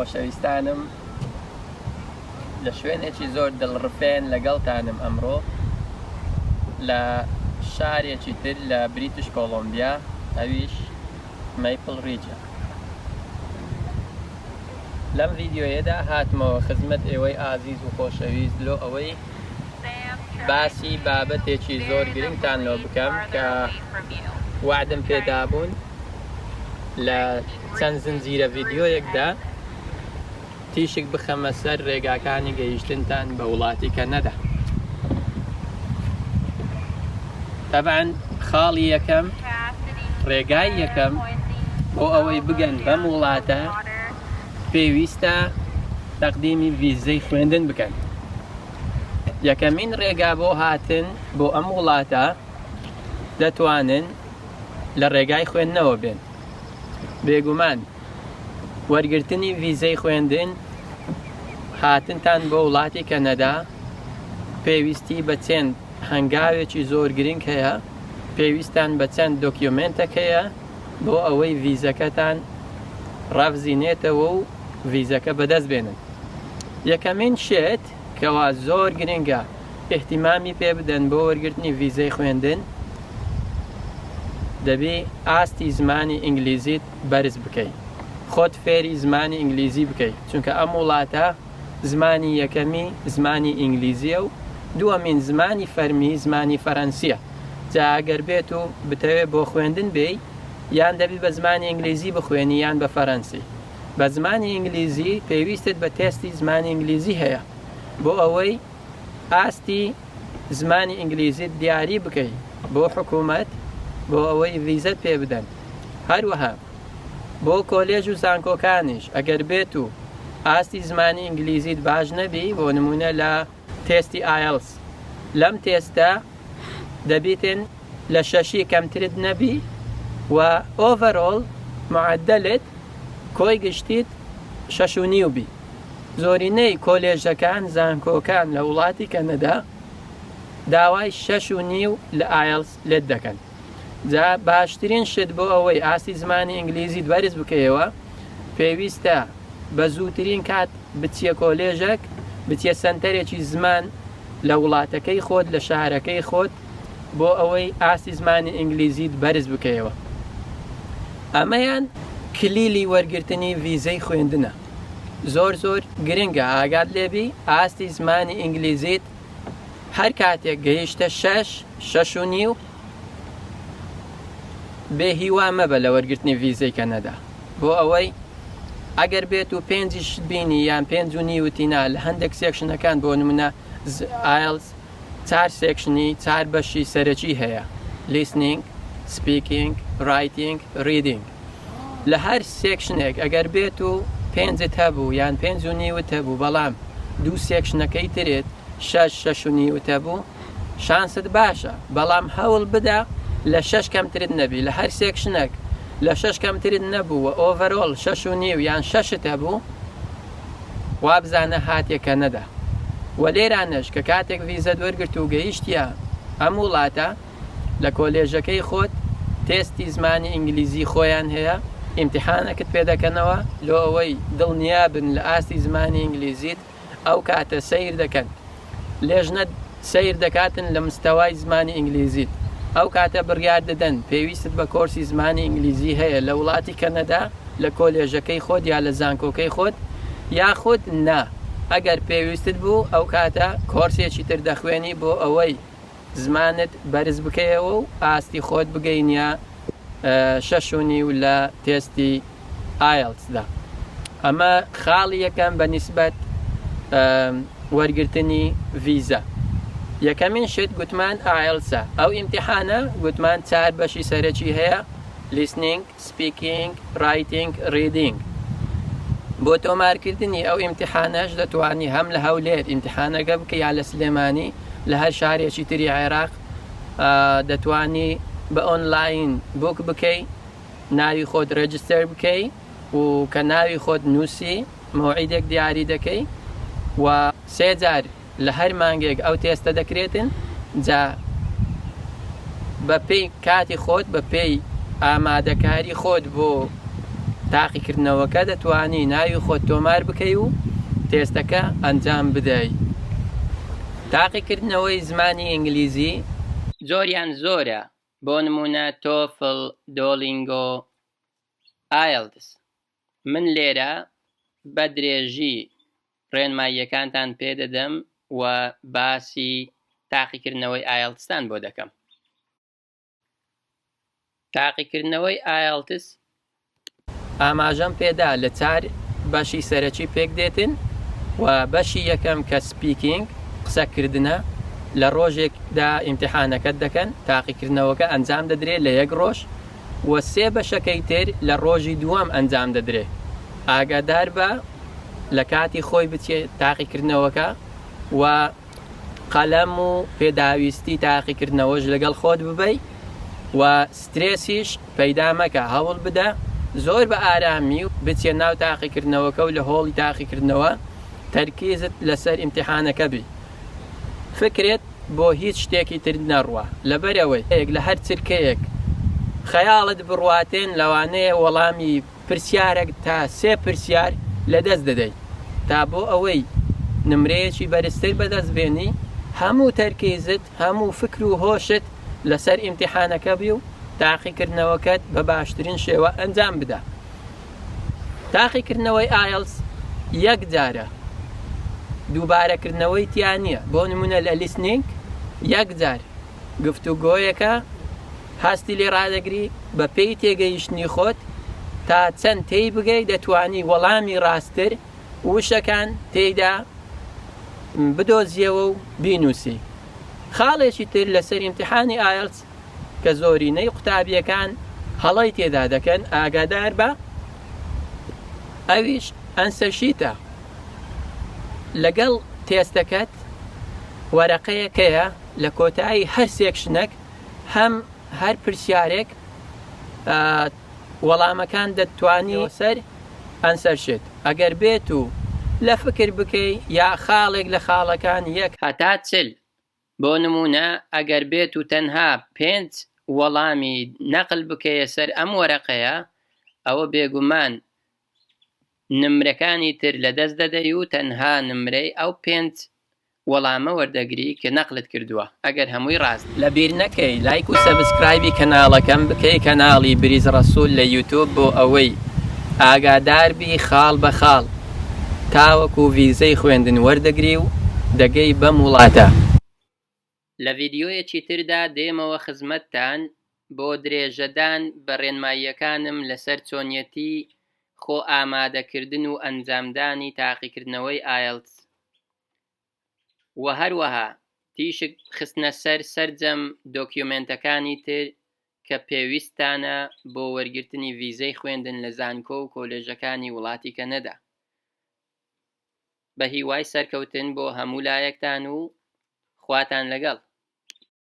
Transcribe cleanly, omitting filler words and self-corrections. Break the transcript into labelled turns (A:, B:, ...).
A: خۆشەویستانم لە شوێنێکی زۆر دڵڕفێن لەگەڵتانم ئەمڕۆ لە شارێکی تر لە بریتیش کۆڵۆمبیا، ئەویش مەیپڵ ڕیجە. لەم ڤیدیۆیەدا هاتمەوە خزمەت ئێوەی ئازیز و خۆشەویست لۆ ئەوەی باسی بابەتێکی زۆر گرنگتان لۆ بکەم کە وعدم پێدابوون لە چەند زنجیرە ڤیدیۆیەکدا تیشک بخەمە سەر ڕێگاکانی گەیشتنتان بە وڵاتی کەنەدا. تەبعاً خاڵی یەکەم، ڕێگای یەکەم بۆ ئەوەی بگەن بەم وڵاتە پێویستە تەقدیمی ڤیزەی خوێندن بکەن. یەکەمین ڕێگا بۆ هاتن بۆ ئەم وڵاتە دەتوانن لە ڕێگای خوێندنەوە بێن. بێگومان وەرگرتنی ڤیزەی خوێندن هاتنتان بۆ وڵاتی کەنەدا پێویستی بە چەند هەنگاوێکی زۆر گرنگ هەیە، پێویستان بە چەند دۆکیومنتێک هەیە بۆ ئەوەی ڤیزەکەتان ڕافزینێتەوە و ڤیزەکە بەدەست بێنن. یەکەمین شێت کەوا زۆر گرنگە ئیحتیمامی پێ بدەن بۆ وەرگرتنی ڤیزەی خوێندن، دەبێ ئاستی زمانی ئینگلیزیت بەرز بکەیت، خۆت فێری زمانی ئینگلیزی بکەیت، چونکە ئەم وڵاتە زمانی یەکەمی زمانی ئینگلیزیە و دووەمین زمانی فەرمی زمانی فەرەنسیە. جا ئەگەر بێت و بتەوێت بۆ خوێندن بێ، یان دەبی بە زمانی ئینگلیزی بخوێنی یان بە فەرەنسی. بە زمانی ئینگلیزی پێویستت بە تێستی زمانی ئینگلیزی هەیە بۆ ئەوەی ئاستی زمانی ئینگلیزیت دیاری بکەیت بۆ حکوومەت بۆ ئەوەی ڤیزەت پێ بدەن. هەروەها بۆ کۆلێژ و زانکۆکانیش ئەگەر بێت و ئاستی زمانی ئینگلیزیت باش نەبی، بۆ نمونە لە تێستی ئایلس، لەم تێستە دەبیتن لە 6 کەمترت نەبی و ئۆڤەرۆڵ معدلت کۆی گشتیت 6.5 بی. زۆرینەی کۆلێژەکان زانکۆکان لە وڵاتی کەنەدا داوای 6.5 لە ئایلس لێت دەکەن. جا باشترین شت بۆ ئەوەی ئاستی زمانی ئینگلیزیت بەرز بکەیەوە پێویستە بە زووترین کات بچیە کۆلێژێک، بچیە سەنتەرێکی زمان لە وڵاتەکەی خۆت لە شارەکەی خۆت بۆ ئەوەی ئاستی زمانی ئینگلیزیت بەرز بکەیەوە. ئەمەیان کلیلی وەرگرتنی ڤیزەی خوێندنە. زۆر گرنگە ئاگات لێبی ئاستی زمانی ئینگلیزیت هەر کاتێک گەیشتە 6.5 بێ هیوا مەبە لە وەرگرتنی ڤیزەی کەنەدا، بۆ ئەوەی ئەگەر بێت و 5 بینی یان 5.5 وتینا لە هەندێک سێکشنەکان، بۆ نمونە ئایلس 4 سێکشنی 4 بەشی سەرەکی هەیە: لیسنینگ، سپیکینگ، رایتینگ، ریدینگ. لە هەر سێکشنێک ئەگەر بێت و 5 هەبوو یان 5.5 هەبوو، بەڵام 2 سێکشنەکەی ترێت 6.5 هەبوو، شانست باشە، بەڵام هەوڵ بدە لە 6 کەمترت نەبی. لە هەر سێکشنێک لە 6 کەمترت نەبوو و ئۆڤەرۆڵ 6.5 یان 6 هەبوو، وابزانە هاتێکە نەدا. و لێرانەش کە کاتێک ڤیزەت وەرگرت و گەیشتیە ئەم وڵاتە، لە کۆلێژەکەی خۆت تێستی زمانی ئینگلیزی خۆیان هەیە، ئیمتیحانەکەت پێ دەکەنەوە لۆ ئەوەی دڵنیابن لە ئاستی زمانی ئینگلیزیت. ئەو کاتە سەیر دەکەن، لێژنە سەیر دەکاتن لە مستەوای زمانی ئینگلیزیت. ئەو کاتە بڕیار دەدەن پێویستت بە کۆرسی زمانی ئینگلیزی هەیە لە وڵاتی کەنەدا لە کۆلێژەکەی خۆت یا لە زانکۆکەی خۆت، یاخود نا، ئەگەر پێویستت بوو ئەو کاتە کۆرسێکی تر دەخوێنی بۆ ئەوەی زمانت بەرز بکەیەوە و ئاستی خۆت بگەینە 6.5 لە تێستی ئایلسدا. ئەمە خاڵی یەکەم بە نیسبەت وەرگرتنی ڤیزە. یەکەمین شت گوتمان ئایلسە. ئەو ئیمتیحانە گوتمان 4 بەشی سەرەکی هەیە: لیسنینگ، سپیکینگ، رایتینگ، ریدینگ. بۆ تۆمارکردنی ئەو ئیمتیحانەش دەتوانی هەم لە هەولێر ئیمتیحانەکە بکە یا لە سلێمانی لە هەر شارێکی تری عێراق، دەتوانی بە ئۆنلاین بوک بکەی، ناوی خۆت ڕێجستەر بکەی و کە ناوی خۆت نووسی مەوعیدێک دیاری دەکەی و 3 جار لە هەر مانگێک ئەو تێستە دەکرێتن. جا بە پێی کاتی خۆت، بە پێی ئامادەکاری خۆت بۆ تاقیکردنەوەکە دەتوانی ناوی خۆت تۆمار بکەی و تێستەکە ئەنجام بدەی. تاقیکردنەوەی زمانی ئینگلیزی زۆریان زۆرە، بۆ نمونە تۆفل، دۆلینگۆ، ئایلتس. من لێرە بە درێژی ڕێنماییەکانتان پێدەدەم و باسی تاقیکردنەوەی ئایلتستان بۆ دەکەم. تاقیکردنەوەی ئایلتس ئاماژەم پێدا لە 4 بەشی سەرەکی پێک دێتن و بەشی یەکەم کە سپیکینگ قسەکردنە لە ڕۆژێکدا ئیمتیحانەکەت دەکەن، تاقیکردنەوەکە ئەنجام دەدرێت لە 1 ڕۆژ و 3 بەشەکەی تر لە ڕۆژی دووەم ئەنجام دەدرێت. ئاگادار بە لە کاتی خۆی بچێت تاقیکردنەوەکە و قەلەم و پێداویستی تاقیکردنەوەش لەگەڵ خۆت ببەی و سترێسیش پەیدا مەکە، هەوڵ بدە زۆر بە ئارامی و بچێ ناو تاقیکردنەوەکە و لە هۆڵی تاقیکردنەوە تەرکیزت لەسەر ئیمتیحانەکە بی. فکرێت بۆ هیچ شتێکی تر نەڕوە، لەبەرەوەی لە هەر چرکەیەک خەیاڵت بڕواتێن لەوانەیە وەڵامی پرسیارێک تا 3 پرسیار لەدەست دەدەیت. تا بۆ ئەوەی نمرەیەکی بەرزتر بەدەست بێنی، هەموو تەرکیزت، هەموو فکر و هۆشت لەسەر ئیمتیحانەکە بی و تاقیکردنەوەکەت بە باشترین شێوە ئەنجام بدە. تاقیکردنەوەی ئایلتس 1 جارە، دووبارەکردنەوەی تیان نییە. بۆ نمونە لە لیسنینگ 1 جار گفتوگۆیەکە هەستی لێ ڕادەگری بە پێی تێگەیشتنی خۆت تا چەند تێی بگەی دەتوانی وەڵامی ڕاستتر وشەکان تێیدا بدۆزیەوە و بینووسی. خاڵێکی تر لەسەر ئیمتیحانی ئایلتس کە زۆرینەی قوتابیەکان هەڵی تێدا دەکەن، ئاگادار بە ئەویش ئەنسەرشیتە. لەگەڵ تێستەکەت وەرەقەیەکەیە لە کۆتایی هەر سێکشنێک هەر پرسیارێک وەڵامەکان دەتوانی سەر ئەنسەرشێت. ئەگەر بێت و لە فکر بکەی یا خاڵێک لە خاڵەکان 1 هەتا 40، بۆ نمونە ئەگەر بێت و تەنها 5 وەڵامی نەقل بکەیە سەر ئەم وەرەقەیە، ئەوە بێگومان نمرەکانی تر لەدەست دەدەی و تەنها نمرەی ئەو 5 وەڵامە وەردەگری کە نەقلت کردووە. ئەگەر هەمووی ڕاست. لە بیر نەکەی لایک و سەبسکرایبی کەناڵەکەم بکەی، کەناڵی بریز ڕەسوول لە یوتیوب، بۆ ئەوەی ئاگاداربی خاڵ بە خاڵ تاوەکو ڤیزەی خوێندن وەردەگری و دەگەی بەم وڵاتە. لە ڤیدیۆیەکی تردا دێمەوە خزمەتتان بۆ درێژەدان بە ڕێنماییەکانم لەسەر چۆنیەتی خۆ ئامادەکردن و ئەنجامدانی تاقیکردنەوەی ئایلتس و هەروەها تیشک خستنە سەر سەرجەم دۆکیومنتەکانی تر کە پێویستانە بۆ وەرگرتنی ڤیزەی خوێندن لە زانکۆ و کۆلێژەکانی وڵاتی کەنەدا. بە هیوای سەرکەوتن بۆ هەموو لایەکتان و خواتان لەگەڵ.